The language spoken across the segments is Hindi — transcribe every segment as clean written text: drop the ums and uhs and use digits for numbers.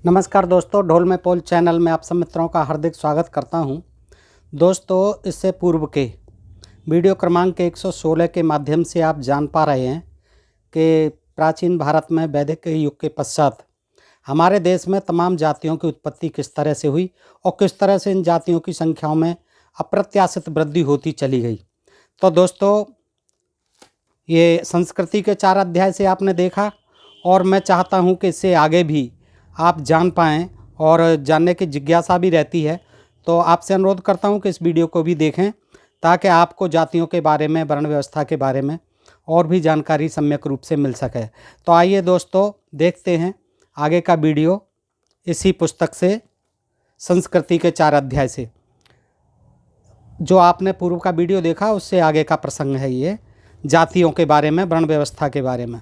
नमस्कार दोस्तों, ढोल में पोल चैनल में आप सब मित्रों का हार्दिक स्वागत करता हूं। दोस्तों, इससे पूर्व के वीडियो क्रमांक 116 के माध्यम से आप जान पा रहे हैं कि प्राचीन भारत में वैदिक युग के पश्चात हमारे देश में तमाम जातियों की उत्पत्ति किस तरह से हुई और किस तरह से इन जातियों की संख्याओं में अप्रत्याशित वृद्धि होती चली गई। तो दोस्तों, ये संस्कृति के 4 अध्याय से आपने देखा और मैं चाहता हूँ कि इससे आगे भी आप जान पाएँ और जानने की जिज्ञासा भी रहती है। तो आपसे अनुरोध करता हूँ कि इस वीडियो को भी देखें ताकि आपको जातियों के बारे में, वर्ण व्यवस्था के बारे में और भी जानकारी सम्यक रूप से मिल सके। तो आइए दोस्तों, देखते हैं आगे का वीडियो इसी पुस्तक से, संस्कृति के 4 अध्याय से। जो आपने पूर्व का वीडियो देखा उससे आगे का प्रसंग है ये, जातियों के बारे में, वर्ण व्यवस्था के बारे में,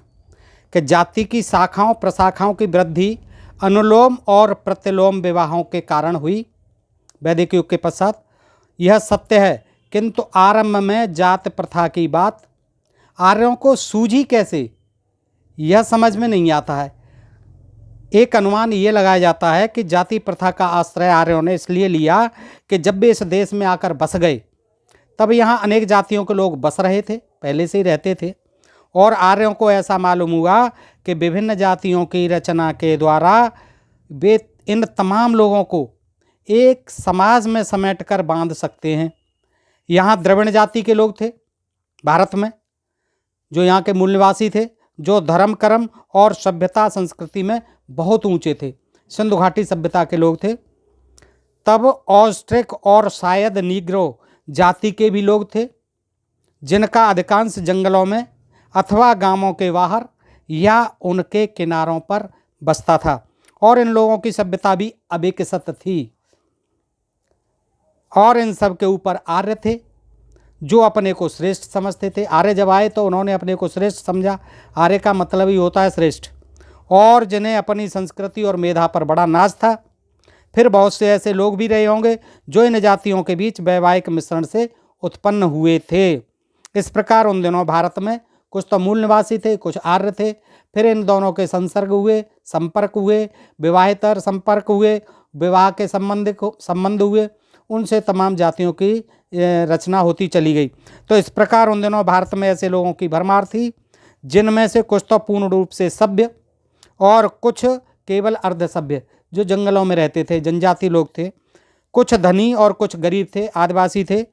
कि जाति की शाखाओं प्रशाखाओं की वृद्धि अनुलोम और प्रतिलोम विवाहों के कारण हुई वैदिक युग के पश्चात। यह सत्य है, किंतु आरंभ में जात प्रथा की बात आर्यों को सूझी कैसे, यह समझ में नहीं आता है। एक अनुमान ये लगाया जाता है कि जाति प्रथा का आश्रय आर्यों ने इसलिए लिया कि जब वे इस देश में आकर बस गए तब यहाँ अनेक जातियों के लोग बस रहे थे, पहले से ही रहते थे, और आर्यों को ऐसा मालूम हुआ कि विभिन्न जातियों की रचना के द्वारा वे इन तमाम लोगों को एक समाज में समेटकर बांध सकते हैं। यहाँ द्रविड़ जाति के लोग थे भारत में, जो यहाँ के मूल निवासी थे, जो धर्म कर्म और सभ्यता संस्कृति में बहुत ऊंचे थे, सिंधु घाटी सभ्यता के लोग थे। तब ऑस्ट्रिक और शायद नीग्रो जाति के भी लोग थे, जिनका अधिकांश जंगलों में अथवा गांवों के बाहर या उनके किनारों पर बसता था, और इन लोगों की सभ्यता भी अविकसित थी। और इन सब के ऊपर आर्य थे, जो अपने को श्रेष्ठ समझते थे। आर्य जब आए तो उन्होंने अपने को श्रेष्ठ समझा। आर्य का मतलब ही होता है श्रेष्ठ, और जिन्हें अपनी संस्कृति और मेधा पर बड़ा नाज था। फिर बहुत से ऐसे लोग भी रहे होंगे जो इन जातियों के बीच वैवाहिक मिश्रण से उत्पन्न हुए थे। इस प्रकार उन दिनों भारत में कुछ तो मूल निवासी थे, कुछ आर्य थे। फिर इन दोनों के संसर्ग हुए, संपर्क हुए, विवाहेतर संपर्क हुए, विवाह के संबंध हुए, उनसे तमाम जातियों की रचना होती चली गई। तो इस प्रकार उन दिनों भारत में ऐसे लोगों की भरमार थी, जिनमें से कुछ तो पूर्ण रूप से सभ्य और कुछ केवल अर्ध सभ्य, जो जंगलों में रहते थे, जनजाति लोग थे। कुछ धनी और कुछ गरीब थे, आदिवासी थे।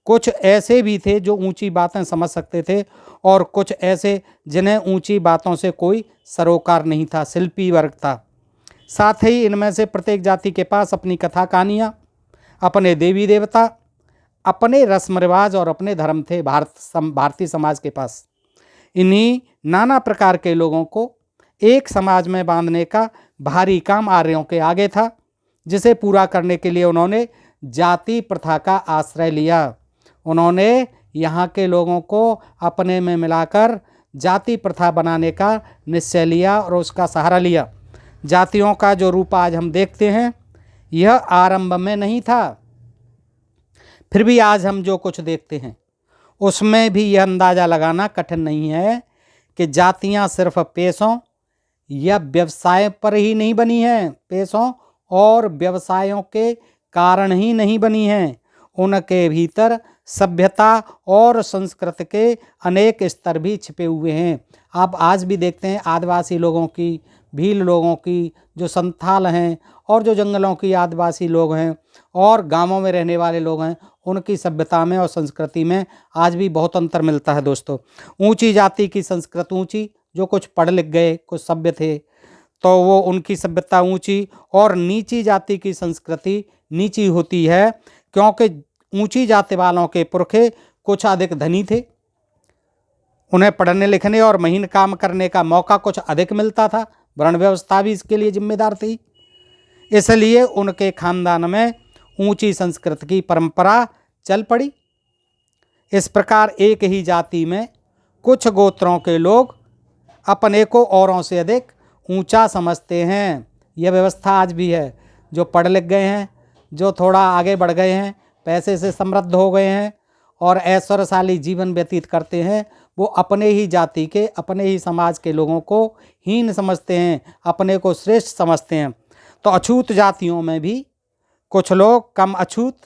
कुछ ऐसे भी थे जो ऊंची बातें समझ सकते थे, और कुछ ऐसे जिन्हें ऊंची बातों से कोई सरोकार नहीं था, शिल्पी वर्ग था। साथ ही इनमें से प्रत्येक जाति के पास अपनी कथा कहानियाँ, अपने देवी देवता, अपने रस्म रिवाज और अपने धर्म थे। भारतीय समाज के पास इन्हीं नाना प्रकार के लोगों को एक समाज में बांधने का भारी काम आर्यों के आगे था, जिसे पूरा करने के लिए उन्होंने जाति प्रथा का आश्रय लिया। उन्होंने यहाँ के लोगों को अपने में मिलाकर जाति प्रथा बनाने का निश्चय लिया और उसका सहारा लिया। जातियों का जो रूप आज हम देखते हैं, यह आरंभ में नहीं था। फिर भी आज हम जो कुछ देखते हैं उसमें भी यह अंदाज़ा लगाना कठिन नहीं है कि जातियाँ सिर्फ पेशों या व्यवसाय पर ही नहीं बनी हैं, पेशों और व्यवसायों के कारण ही नहीं बनी हैं। उनके भीतर सभ्यता और संस्कृति के अनेक स्तर भी छिपे हुए हैं। आप आज भी देखते हैं आदिवासी लोगों की, भील लोगों की, जो संथाल हैं, और जो जंगलों की आदिवासी लोग हैं और गांवों में रहने वाले लोग हैं, उनकी सभ्यता में और संस्कृति में आज भी बहुत अंतर मिलता है। दोस्तों, ऊंची जाति की संस्कृति ऊंची, जो कुछ पढ़ लिख गए, कुछ सभ्य थे, तो वो उनकी सभ्यता ऊंची, और नीची जाति की संस्कृति नीची होती है, क्योंकि ऊंची जाति वालों के पुरखे कुछ अधिक धनी थे, उन्हें पढ़ने लिखने और महीन काम करने का मौका कुछ अधिक मिलता था। वर्ण व्यवस्था भी इसके लिए जिम्मेदार थी, इसलिए उनके खानदान में ऊंची संस्कृति की परंपरा चल पड़ी। इस प्रकार एक ही जाति में कुछ गोत्रों के लोग अपने को औरों से अधिक ऊंचा समझते हैं। यह व्यवस्था आज भी है। जो पढ़ लिख गए हैं, जो थोड़ा आगे बढ़ गए हैं, पैसे से समृद्ध हो गए हैं और ऐश्वर्यशाली जीवन व्यतीत करते हैं, वो अपने ही जाति के, अपने ही समाज के लोगों को हीन समझते हैं, अपने को श्रेष्ठ समझते हैं। तो अछूत जातियों में भी कुछ लोग कम अछूत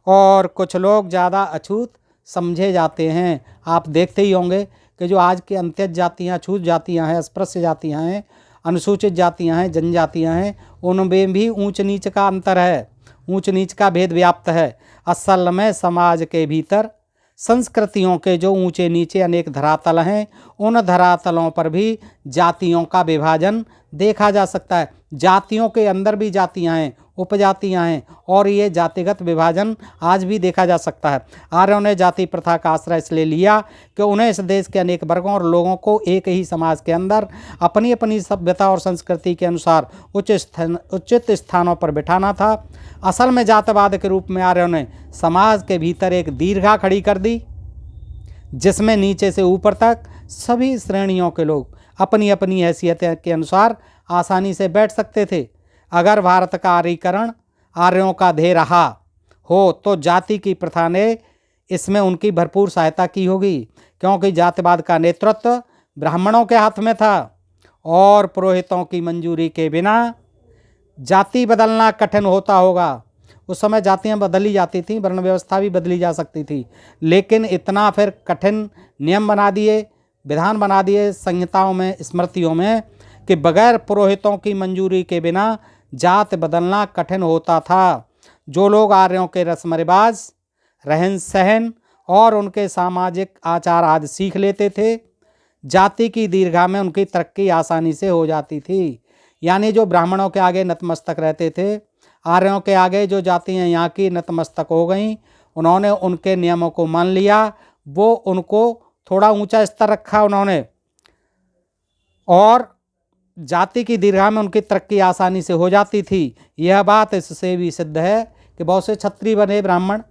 और कुछ लोग ज़्यादा अछूत समझे जाते हैं। आप देखते ही होंगे कि जो आज की अंत्यज जातियाँ, अछूत जातियाँ हैं, अस्पृश्य जातियाँ हैं, अनुसूचित जातियाँ हैं, जनजातियाँ हैं, उनमें भी ऊंच नीच का अंतर है, ऊंच नीच का भेद व्याप्त है। असल में समाज के भीतर संस्कृतियों के जो ऊंचे नीचे अनेक धरातल हैं, उन धरातलों पर भी जातियों का विभाजन देखा जा सकता है। जातियों के अंदर भी जातियां हैं, उपजातियां हैं, और ये जातिगत विभाजन आज भी देखा जा सकता है। आर्यों ने जाति प्रथा का आश्रय इसलिए लिया कि उन्हें इस देश के अनेक वर्गों और लोगों को एक ही समाज के अंदर अपनी अपनी सभ्यता और संस्कृति के अनुसार उचित स्थानों पर बिठाना था। असल में जातवाद के रूप में आर्यों ने समाज के भीतर एक दीर्घा खड़ी कर दी, जिसमें नीचे से ऊपर तक सभी श्रेणियों के लोग अपनी अपनी हैसियत के अनुसार आसानी से बैठ सकते थे। अगर भारत का आर्यीकरण आर्यों का ध्येय रहा हो तो जाति की प्रथा ने इसमें उनकी भरपूर सहायता की होगी, क्योंकि जातिवाद का नेतृत्व ब्राह्मणों के हाथ में था और पुरोहितों की मंजूरी के बिना जाति बदलना कठिन होता होगा। उस समय जातियां बदली जाती थीं, वर्ण व्यवस्था भी बदली जा सकती थी, लेकिन इतना फिर कठिन नियम बना दिए, विधान बना दिए संहिताओं में, स्मृतियों में, कि बगैर पुरोहितों की मंजूरी के बिना जात बदलना कठिन होता था। जो लोग आर्यों के रस्म रिवाज, रहन सहन और उनके सामाजिक आचार आदि सीख लेते थे, जाति की दीर्घा में उनकी तरक्की आसानी से हो जाती थी। यानी जो ब्राह्मणों के आगे नतमस्तक रहते थे, आर्यों के आगे जो जातियाँ यहाँ की नतमस्तक हो गईं, उन्होंने उनके नियमों को मान लिया, वो उनको थोड़ा ऊंचा स्तर रखा उन्होंने, और जाति की दीर्घा में उनकी तरक्की आसानी से हो जाती थी। यह बात इससे भी सिद्ध है कि बहुत से क्षत्रिय बने ब्राह्मण,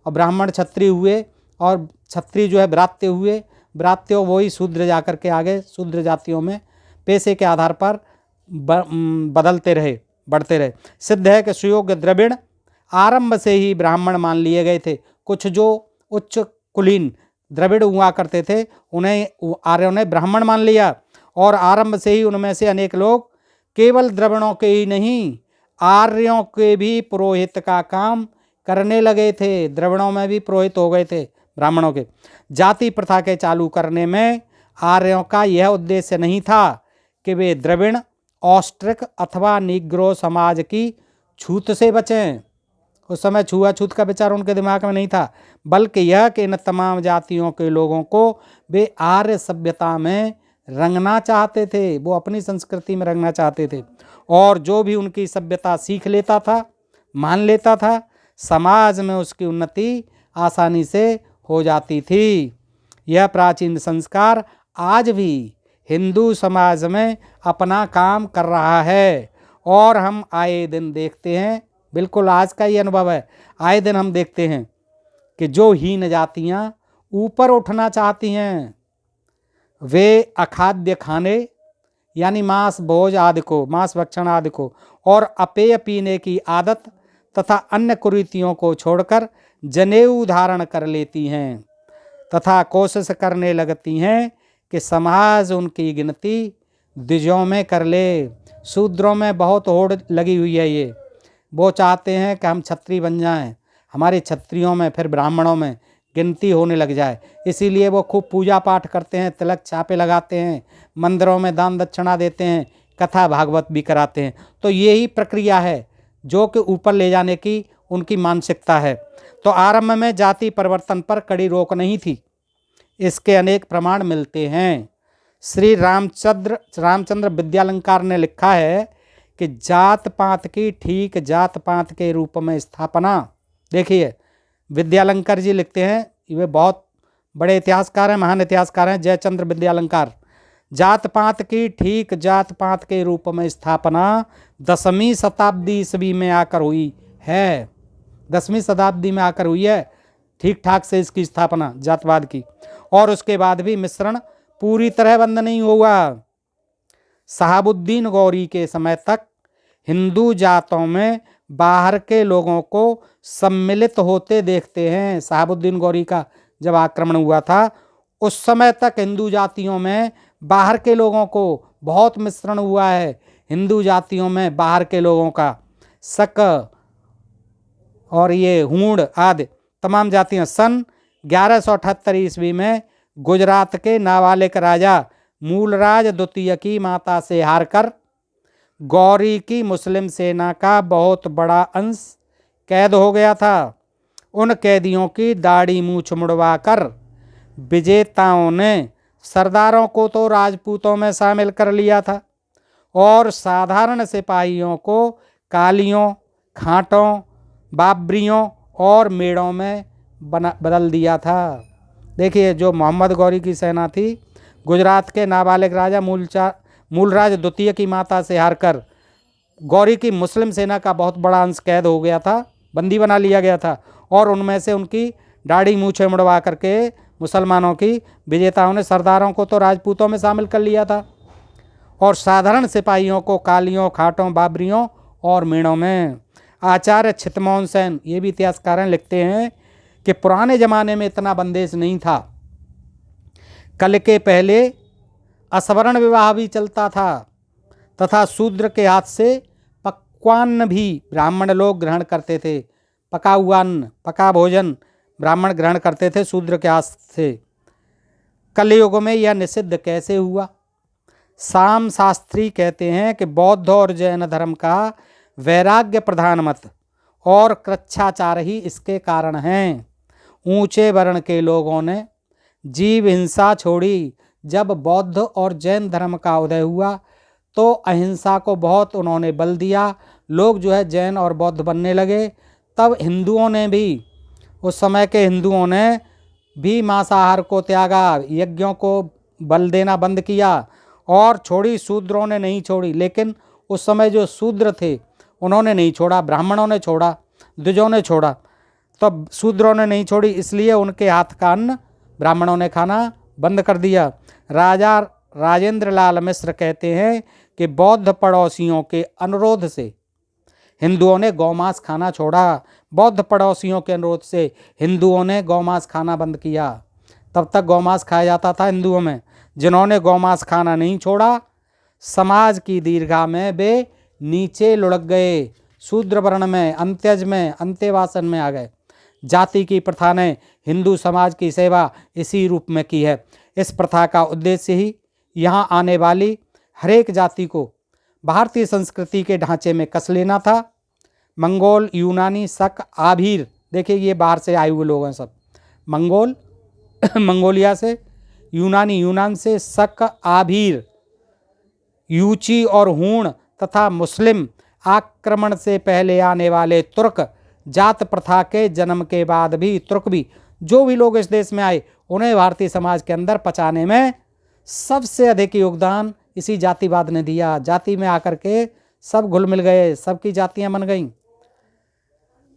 और ब्राह्मण क्षत्रिय हुए, और क्षत्रिय जो है ब्रात्य हुए, ब्रात्य वही शूद्र जाकर के आगे शूद्र जातियों में पेशे के आधार पर बदलते रहे, बढ़ते रहे। सिद्ध है कि सुयोग्य द्रविड़ आरंभ से ही ब्राह्मण मान लिए गए थे। कुछ जो उच्च कुलीन द्रविड़ हुआ करते थे, उन्हें आर्यों ने ब्राह्मण मान लिया, और आरंभ से ही उनमें से अनेक लोग केवल द्रविड़ों के ही नहीं, आर्यों के भी पुरोहित का काम करने लगे थे। द्रविड़ों में भी पुरोहित हो गए थे ब्राह्मणों के। जाति प्रथा के चालू करने में आर्यों का यह उद्देश्य नहीं था कि वे द्रविड़, ऑस्ट्रिक अथवा निग्रो समाज की छूत से बचें। उस समय छुआछूत का विचार उनके दिमाग में नहीं था, बल्कि यह कि इन तमाम जातियों के लोगों को वे आर्य सभ्यता में रंगना चाहते थे, वो अपनी संस्कृति में रंगना चाहते थे, और जो भी उनकी सभ्यता सीख लेता था, मान लेता था, समाज में उसकी उन्नति आसानी से हो जाती थी। यह प्राचीन संस्कार आज भी हिंदू समाज में अपना काम कर रहा है, और हम आए दिन देखते हैं, बिल्कुल आज का ये अनुभव है, आए दिन हम देखते हैं कि जो हीन जातियाँ ऊपर उठना चाहती हैं, वे अखाद्य खाने यानी मांस भोज आदि को, मांस भक्षण आदि को, और अपेय पीने की आदत तथा अन्य कुरीतियों को छोड़कर जनेऊ धारण कर लेती हैं तथा कोशिश करने लगती हैं कि समाज उनकी गिनती द्विजों में कर ले। शूद्रों में बहुत होड़ लगी हुई है ये, वो चाहते हैं कि हम क्षत्रिय बन जाएं, हमारे क्षत्रियों में फिर ब्राह्मणों में गिनती होने लग जाए। इसीलिए वो खूब पूजा पाठ करते हैं, तिलक छापे लगाते हैं, मंदिरों में दान दक्षिणा देते हैं, कथा भागवत भी कराते हैं। तो यही प्रक्रिया है जो कि ऊपर ले जाने की उनकी मानसिकता है। तो आरंभ में जाति परिवर्तन पर कड़ी रोक नहीं थी, इसके अनेक प्रमाण मिलते हैं। श्री रामचंद्र विद्यालंकार ने लिखा है कि जात पात की ठीक जात पात के रूप में स्थापना। देखिए विद्यालंकार जी लिखते हैं, वे बहुत बड़े इतिहासकार हैं, महान इतिहासकार हैं, जयचंद्र विद्यालंकार। जात पात की ठीक जात पात के रूप में स्थापना 10वीं शताब्दी ईस्वी में आकर हुई है। 10वीं शताब्दी में आकर हुई है ठीक ठाक से इसकी स्थापना जातवाद की, और उसके बाद भी मिश्रण पूरी तरह बंद नहीं हुआ। शहाबुद्दीन गौरी के समय तक हिंदू जातों में बाहर के लोगों को सम्मिलित होते देखते हैं। शहाबुद्दीन गौरी का जब आक्रमण हुआ था, उस समय तक हिंदू जातियों में बाहर के लोगों को बहुत मिश्रण हुआ है। हिंदू जातियों में बाहर के लोगों का, शक और ये हूण आदि तमाम जातियां सन 1178 ईस्वी में गुजरात के नाबालिग राजा मूलराज द्वितीय की माता से हारकर गौरी की मुस्लिम सेना का बहुत बड़ा अंश कैद हो गया था। उन कैदियों की दाढ़ी मूछ मुड़वाकर विजेताओं ने सरदारों को तो राजपूतों में शामिल कर लिया था और साधारण सिपाहियों को कालियों, खांटों, बाबरियों और मेड़ों में बदल दिया था। देखिए, जो मोहम्मद गौरी की सेना थी, गुजरात के नाबालिग राजा मूलराज द्वितीय की माता से हारकर गौरी की मुस्लिम सेना का बहुत बड़ा अंश कैद हो गया था, बंदी बना लिया गया था और उनमें से उनकी दाढ़ी मूछें मुड़वा करके मुसलमानों की विजेताओं ने सरदारों को तो राजपूतों में शामिल कर लिया था और साधारण सिपाहियों को कालियों, खाटों, बाबरियों और मीणों में। आचार्य छितमोहन सेन, ये भी इतिहासकार लिखते हैं कि पुराने ज़माने में इतना बंदेज नहीं था। कल के पहले असवर्ण विवाह भी चलता था तथा शूद्र के हाथ से पक्वान्न भी ब्राह्मण लोग ग्रहण करते थे। पका हुआ अन्न, पका भोजन ब्राह्मण ग्रहण करते थे शूद्र के हाथ से। कलयुग में यह निषिद्ध कैसे हुआ? शाम शास्त्री कहते हैं कि बौद्ध और जैन धर्म का वैराग्य प्रधान मत और कृच्छाचार ही इसके कारण हैं। ऊंचे वर्ण के लोगों ने जीव हिंसा छोड़ी। जब बौद्ध और जैन धर्म का उदय हुआ तो अहिंसा को बहुत उन्होंने बल दिया। लोग जो है जैन और बौद्ध बनने लगे। तब हिंदुओं ने भी, उस समय के हिंदुओं ने भी मांसाहार को त्यागा, यज्ञों को बल देना बंद किया और छोड़ी। शूद्रों ने नहीं छोड़ी, लेकिन उस समय जो शूद्र थे उन्होंने नहीं छोड़ा, ब्राह्मणों ने छोड़ा, द्विजों ने छोड़ा, तब शूद्रों ने नहीं छोड़ी, इसलिए उनके हाथ का अन्न ब्राह्मणों ने खाना बंद कर दिया। राजा राजेंद्र लाल मिश्र कहते हैं कि बौद्ध पड़ोसियों के अनुरोध से हिंदुओं ने गौमांस खाना छोड़ा। बौद्ध पड़ोसियों के अनुरोध से हिंदुओं ने गौमांस खाना बंद किया। तब तक गौमांस खाया जाता था हिंदुओं में। जिन्होंने गौमांस खाना नहीं छोड़ा, समाज की दीर्घा में वे नीचे लुढ़क गए, शूद्र वर्ण में, अंत्यज में, अंत्यवासन में आ गए। जाति की प्रथा ने हिंदू समाज की सेवा इसी रूप में की है। इस प्रथा का उद्देश्य ही यहाँ आने वाली हरेक जाति को भारतीय संस्कृति के ढांचे में कस लेना था। मंगोल, यूनानी, शक, आभीर, देखिए ये बाहर से आए हुए लोग हैं सब। मंगोल मंगोलिया से, यूनानी यूनान से, शक, आभीर, यूची और हूण तथा मुस्लिम आक्रमण से पहले आने वाले तुर्क, जात प्रथा के जन्म के बाद भी तुर्क भी, जो भी लोग इस देश में आए उन्हें भारतीय समाज के अंदर पचाने में सबसे अधिक योगदान इसी जातिवाद ने दिया। जाति में आकर के सब घुल मिल गए, सबकी जातियां बन गईं,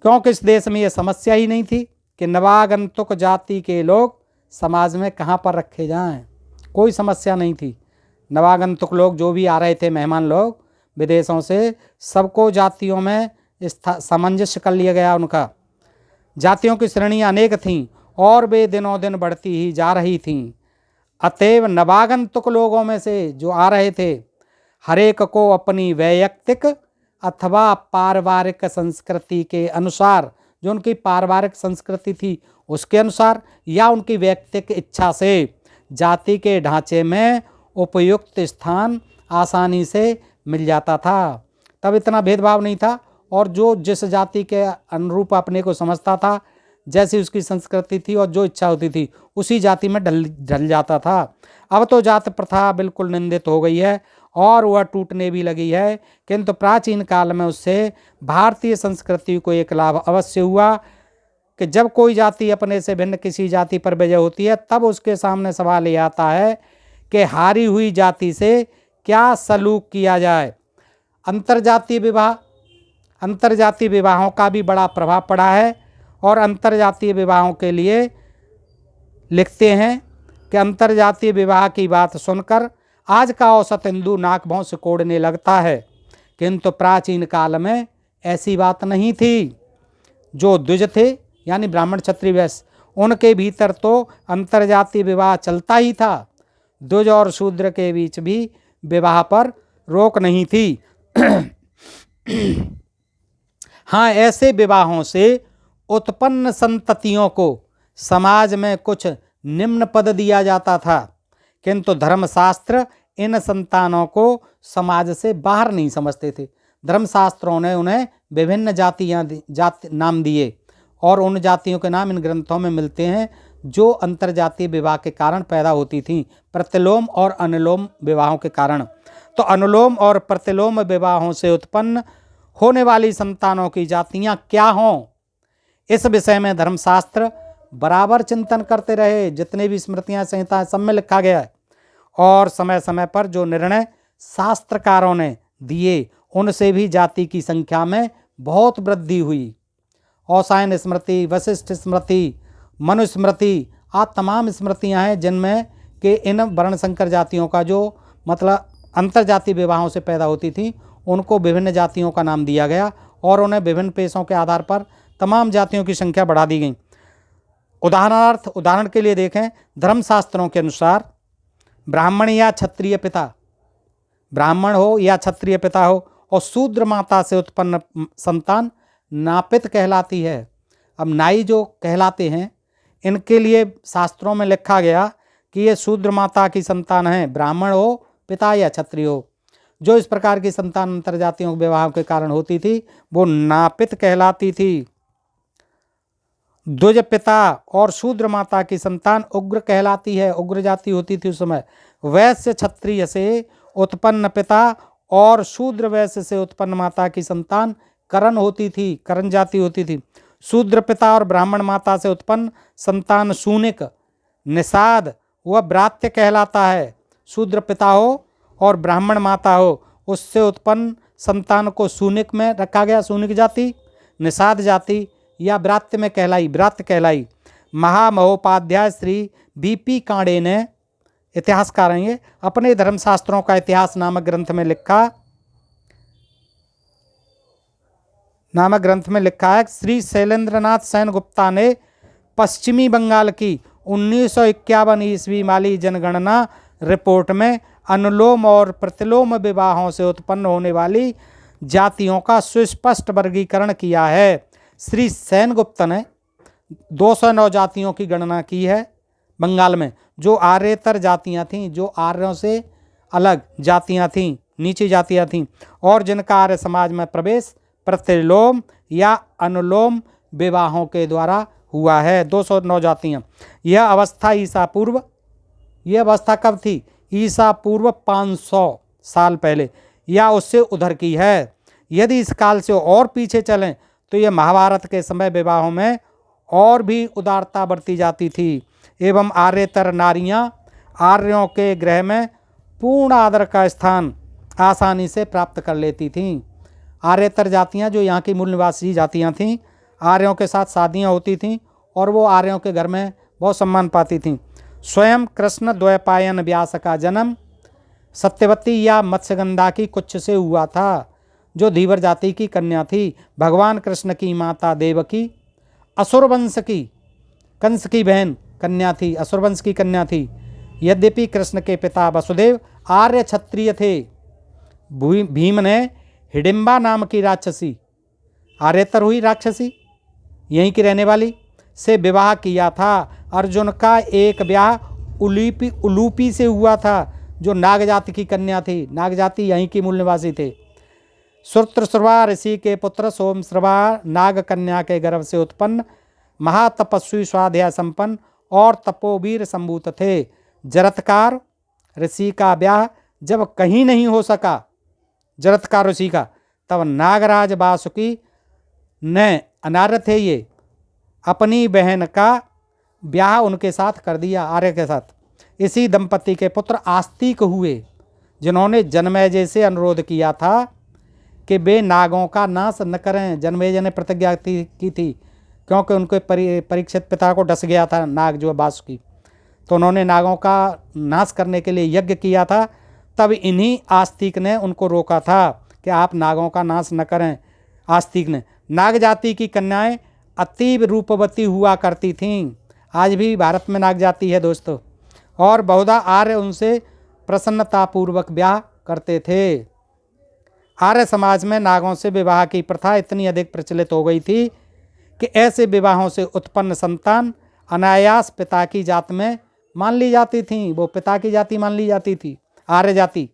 क्योंकि इस देश में ये समस्या ही नहीं थी कि नवागंतुक जाति के लोग समाज में कहाँ पर रखे जाएं। कोई समस्या नहीं थी। नवागंतुक लोग जो भी आ रहे थे, मेहमान लोग विदेशों से, सबको जातियों में सामंजस्य कर लिया गया उनका। जातियों की श्रेणियाँ अनेक थीं और वे दिनों दिन बढ़ती ही जा रही थीं। अतएव नवागंतुक लोगों में से जो आ रहे थे, हरेक को अपनी वैयक्तिक अथवा पारिवारिक संस्कृति के अनुसार, जो उनकी पारिवारिक संस्कृति थी उसके अनुसार या उनकी व्यक्तिगत इच्छा से जाति के ढांचे में उपयुक्त स्थान आसानी से मिल जाता था। तब इतना भेदभाव नहीं था और जो जिस जाति के अनुरूप अपने को समझता था, जैसी उसकी संस्कृति थी और जो इच्छा होती थी उसी जाति में ढल जाता था। अब तो जात प्रथा बिल्कुल निंदित हो गई है और वह टूटने भी लगी है, किंतु प्राचीन काल में उससे भारतीय संस्कृति को एक लाभ अवश्य हुआ कि जब कोई जाति अपने से भिन्न किसी जाति पर विजय होती है, तब उसके सामने सवाल ये आता है कि हारी हुई जाति से क्या सलूक किया जाए। अंतर्जातीय विवाहों का भी बड़ा प्रभाव पड़ा है और अंतर्जातीय विवाहों के लिए लिखते हैं कि अंतर्जातीय विवाह की बात सुनकर आज का औसत हिंदू नाक भौं से कोड़ने लगता है, किंतु प्राचीन काल में ऐसी बात नहीं थी। जो द्विज थे यानी ब्राह्मण, क्षत्रिय, वैश्य, उनके भीतर तो अंतर्जातीय विवाह चलता ही था। द्विज और शूद्र के बीच भी विवाह पर रोक नहीं थी। हाँ, ऐसे विवाहों से उत्पन्न संततियों को समाज में कुछ निम्न पद दिया जाता था, किंतु धर्मशास्त्र इन संतानों को समाज से बाहर नहीं समझते थे। धर्मशास्त्रों ने उन्हें विभिन्न जाति नाम दिए और उन जातियों के नाम इन ग्रंथों में मिलते हैं जो अंतरजातीय विवाह के कारण पैदा होती थीं, प्रतिलोम और अनुलोम विवाहों के कारण। तो अनुलोम और प्रतिलोम विवाहों से उत्पन्न होने वाली संतानों की जातियां क्या हों, इस विषय में धर्मशास्त्र बराबर चिंतन करते रहे। जितने भी स्मृतियां संहिताएं सब में लिखा गया है, और समय समय पर जो निर्णय शास्त्रकारों ने दिए उनसे भी जाति की संख्या में बहुत वृद्धि हुई। औसायन स्मृति, वशिष्ठ स्मृति, मनुस्मृति आदि तमाम स्मृतियां हैं जिनमें कि इन वर्ण संकर जातियों का जो मतलब अंतरजातीय विवाहों से पैदा होती थी उनको विभिन्न जातियों का नाम दिया गया और उन्हें विभिन्न पेशों के आधार पर तमाम जातियों की संख्या बढ़ा दी गई। उदाहरण के लिए देखें, धर्मशास्त्रों के अनुसार ब्राह्मण या क्षत्रिय पिता, ब्राह्मण हो या क्षत्रिय पिता हो, और शूद्र माता से उत्पन्न संतान नापित कहलाती है। अब नाई जो कहलाते हैं इनके लिए शास्त्रों में लिखा गया कि ये शूद्र माता की संतान है, ब्राह्मण हो पिता या क्षत्रिय हो। जो इस प्रकार की संतान अंतरजातियों के विवाह के कारण होती थी वो नापित कहलाती थी। द्विज पिता और शूद्र माता की संतान उग्र कहलाती है, उग्र जाति होती थी उस समय। वैश्य क्षत्रिय से उत्पन्न पिता और शूद्र वैश्य से उत्पन्न माता की संतान करण होती थी, करण जाति होती थी। शूद्र पिता और ब्राह्मण माता से उत्पन्न संतान शूनिक, निषाद व ब्रात्य कहलाता है। शूद्र पिता हो और ब्राह्मण माता हो, उससे उत्पन्न संतान को शूनिक में रखा गया, शूनिक जाति, निषाद जाति या ब्रात्य में कहलाई, ब्रात्य कहलाई। महामहोपाध्याय श्री बीपी कांडे ने, इतिहासकार हैं ये, अपने धर्मशास्त्रों का इतिहास नामक ग्रंथ में लिखा है। श्री शैलेंद्रनाथ सेन गुप्ता ने पश्चिमी बंगाल की 1951 ईस्वी माली जनगणना रिपोर्ट में अनुलोम और प्रतिलोम विवाहों से उत्पन्न होने वाली जातियों का सुस्पष्ट वर्गीकरण किया है। श्री सेनगुप्त ने 209 जातियों की गणना की है बंगाल में, जो आर्यतर जातियां थीं, जो आर्यों से अलग जातियां थीं, नीची जातियां थीं, और जिनका आर्य समाज में प्रवेश प्रतिलोम या अनुलोम विवाहों के द्वारा हुआ है। 209 जातियां। यह अवस्था कब थी? ईसा पूर्व 500 साल पहले या उससे उधर की है। यदि इस काल से और पीछे चलें तो यह महाभारत के समय विवाहों में और भी उदारता बरती जाती थी एवं आर्यतर नारियां आर्यों के गृह में पूर्ण आदर का स्थान आसानी से प्राप्त कर लेती थीं। आर्यतर जातियां जो यहाँ की मूल निवासी जातियां थीं, आर्यों के साथ शादियां होती थीं और वो आर्यों के घर में बहुत सम्मान पाती थीं। स्वयं कृष्ण द्वैपायन व्यास का जन्म सत्यवती या मत्स्यगंधा की कुच्छ से हुआ था, जो धीवर जाति की कन्या थी। भगवान कृष्ण की माता देवकी असुरवंश की, कंस की बहन कन्या थी, असुरवंश की कन्या थी। यद्यपि कृष्ण के पिता वसुदेव आर्य क्षत्रिय थे, भीम ने हिडिंबा नाम की राक्षसी, आर्यतर हुई राक्षसी, यहीं की रहने वाली, से विवाह किया था। अर्जुन का एक ब्याह उलूपी से हुआ था, जो नाग जाति की कन्या थी। नाग जाति यहीं की मूल निवासी थे। श्रुतश्रवा ऋषि के पुत्र सोमश्रवा नाग कन्या के गर्भ से उत्पन्न महातपस्वी स्वाध्याय संपन्न और तपोवीर संभूत थे। जरत्कार ऋषि का ब्याह जब कहीं नहीं हो सका, जरत्कार ऋषि का, तब नागराज वासुकी ने, अनार्य थे ये, अपनी बहन का ब्याह उनके साथ कर दिया, आर्य के साथ। इसी दंपति के पुत्र आस्तिक हुए, जिन्होंने जन्मेजय से अनुरोध किया था कि वे नागों का नाश न करें। जन्मेजय ने प्रतिज्ञा की थी, क्योंकि उनके परीक्षित पिता को डस गया था नाग जो वासुकी, तो उन्होंने नागों का नाश करने के लिए यज्ञ किया था। तब इन्हीं आस्तिक ने उनको रोका था कि आप नागों का नाश न करें। आस्तिक ने, नाग जाति की कन्याएं अतीब रूपवती हुआ करती थीं। आज भी भारत में नाग जाति है दोस्तों, और बहुधा आर्य उनसे प्रसन्नतापूर्वक ब्याह करते थे। आर्य समाज में नागों से विवाह की प्रथा इतनी अधिक प्रचलित हो गई थी कि ऐसे विवाहों से उत्पन्न संतान अनायास पिता की जात में मान ली जाती थी। वो पिता की जाति मान ली जाती थी, आर्य जाति।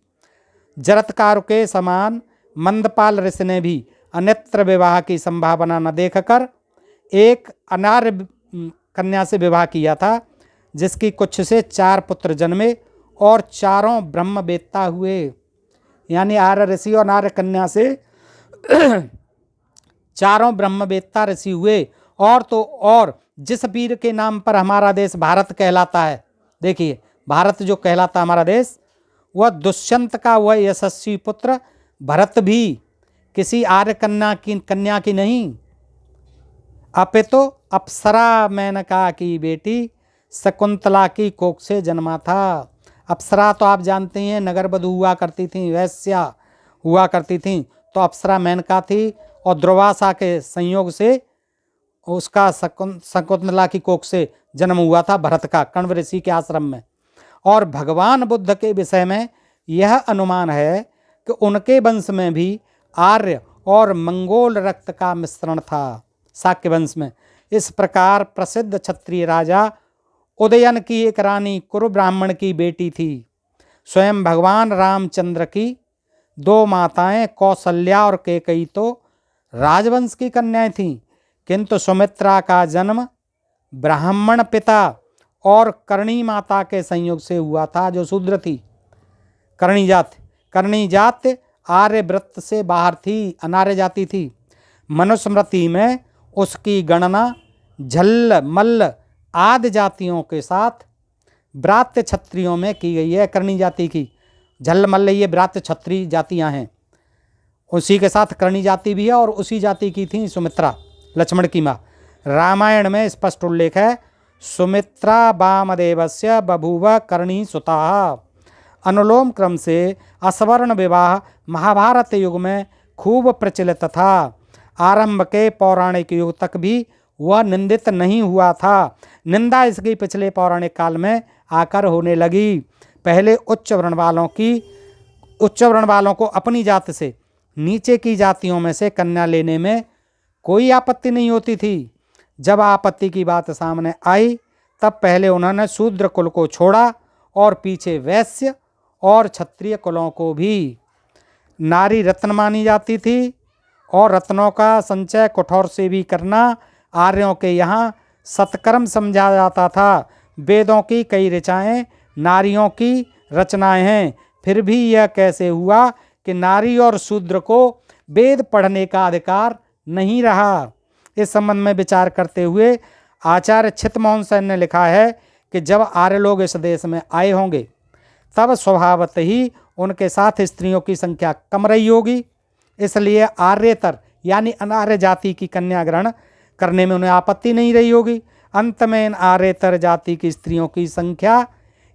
जरत्कारों के समान मंदपाल ऋषि ने भी अन्यत्र विवाह की संभावना न देखकर एक अनार्य कन्या से विवाह किया था, जिसकी कुछ से 4 पुत्र जन्मे और चारों ब्रह्मवेत्ता हुए। यानी आर्य ऋषि और नार्य कन्या से चारों ब्रह्मवेत्ता ऋषि हुए। और तो और जिस वीर के नाम पर हमारा देश भारत कहलाता है, देखिए भारत जो कहलाता हमारा देश, वह दुष्यंत का वह यशस्वी पुत्र भरत भी किसी आर्य कन्या की नहीं, अपितु अप्सरा मेनका की बेटी शकुंतला की कोख से जन्मा था। अप्सरा तो आप जानते हैं नगर वधू हुआ करती थी, वैश्या हुआ करती थी, तो अप्सरा मेनका थी और दुर्वासा के संयोग से उसका शकुंतला की कोख से जन्म हुआ था भरत का, कण्व ऋषि के आश्रम में। और भगवान बुद्ध के विषय में यह अनुमान है कि उनके वंश में भी आर्य और मंगोल रक्त का मिश्रण था, शाक्य वंश में। इस प्रकार प्रसिद्ध क्षत्रिय राजा उदयन की एक रानी कुरु ब्राह्मण की बेटी थी। स्वयं भगवान रामचंद्र की 2 माताएं कौसल्या और कैकेयी तो राजवंश की कन्याएं थीं, किंतु सुमित्रा का जन्म ब्राह्मण पिता और करणी माता के संयोग से हुआ था, जो शूद्र थी, करणी जात आर्य व्रत से बाहर थी, अनार्य जाति थी। मनुस्मृति में उसकी गणना झल्ल मल्ल आदि जातियों के साथ व्रात्य क्षत्रियों में की गई है। करणी जाति की झल्ल मल्ल ये व्रात्य क्षत्रिय जातियां हैं, उसी के साथ करणी जाति भी है और उसी जाति की थी सुमित्रा, लक्ष्मण की माँ। रामायण में स्पष्ट उल्लेख है, सुमित्रा वामदेवस्य बभूव करणी सुता। अनुलोम क्रम से असवर्ण विवाह महाभारत युग में खूब प्रचलित था। आरंभ के पौराणिक युग तक भी वह निंदित नहीं हुआ था। निंदा इसकी पिछले पौराणिक काल में आकर होने लगी। पहले उच्च वर्ण वालों को अपनी जाति से नीचे की जातियों में से कन्या लेने में कोई आपत्ति नहीं होती थी। जब आपत्ति की बात सामने आई तब पहले उन्होंने शूद्र कुल को छोड़ा और पीछे वैश्य और क्षत्रिय कुलों को भी। नारी रत्न मानी जाती थी और रत्नों का संचय कठोर से भी करना आर्यों के यहाँ सत्कर्म समझा जाता था। वेदों की कई ऋचाएँ नारियों की रचनाएं हैं, फिर भी यह कैसे हुआ कि नारी और शूद्र को वेद पढ़ने का अधिकार नहीं रहा। इस संबंध में विचार करते हुए आचार्य चित्तमोहन सेन ने लिखा है कि जब आर्य लोग इस देश में आए होंगे तब स्वभावतः ही उनके साथ स्त्रियों की संख्या कम रही होगी, इसलिए आर्यतर यानी अनार्य जाति की कन्या ग्रहण करने में उन्हें आपत्ति नहीं रही होगी। अंत में इन आर्यतर जाति की स्त्रियों की संख्या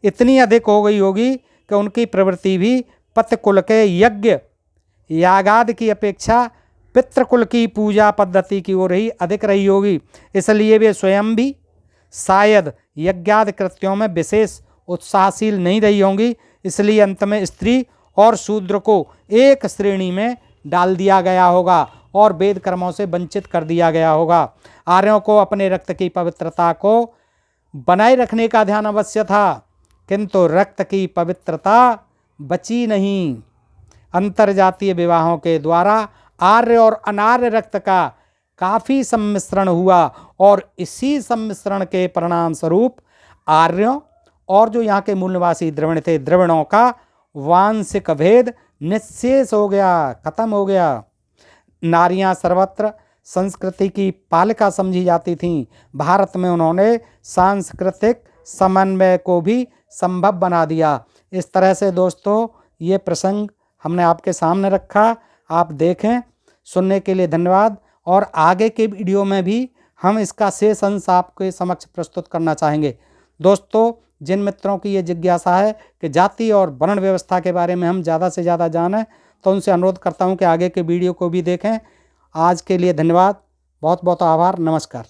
इतनी अधिक हो गई होगी कि उनकी प्रवृत्ति भी पतिकुल के यज्ञ यागाद की अपेक्षा पितृकुल की पूजा पद्धति की ओर ही अधिक रही होगी, इसलिए वे स्वयं भी शायद यज्ञादि कृत्यों में विशेष उत्साहशील नहीं रही होंगी। इसलिए अंत में स्त्री और शूद्र को एक श्रेणी में डाल दिया गया होगा और वेद कर्मों से वंचित कर दिया गया होगा। आर्यों को अपने रक्त की पवित्रता को बनाए रखने का ध्यान अवश्य था, किंतु रक्त की पवित्रता बची नहीं। अंतरजातीय विवाहों के द्वारा आर्य और अनार्य रक्त का काफ़ी सम्मिश्रण हुआ और इसी सम्मिश्रण के परिणाम स्वरूप आर्यों और जो यहाँ के मूल निवासी द्रविड़ थे, द्रविड़ों का वांशिक भेद निश्शेष हो गया, खत्म हो गया। नारियां सर्वत्र संस्कृति की पालिका समझी जाती थीं। भारत में उन्होंने सांस्कृतिक समन्वय को भी संभव बना दिया। इस तरह से दोस्तों ये प्रसंग हमने आपके सामने रखा, आप देखें। सुनने के लिए धन्यवाद। और आगे के वीडियो में भी हम इसका शेष अंश आपके समक्ष प्रस्तुत करना चाहेंगे। दोस्तों, जिन मित्रों की ये जिज्ञासा है कि जाति और वर्ण व्यवस्था के बारे में हम ज़्यादा से ज़्यादा जानें, तो उनसे अनुरोध करता हूं कि आगे के वीडियो को भी देखें। आज के लिए धन्यवाद, बहुत बहुत आभार, नमस्कार।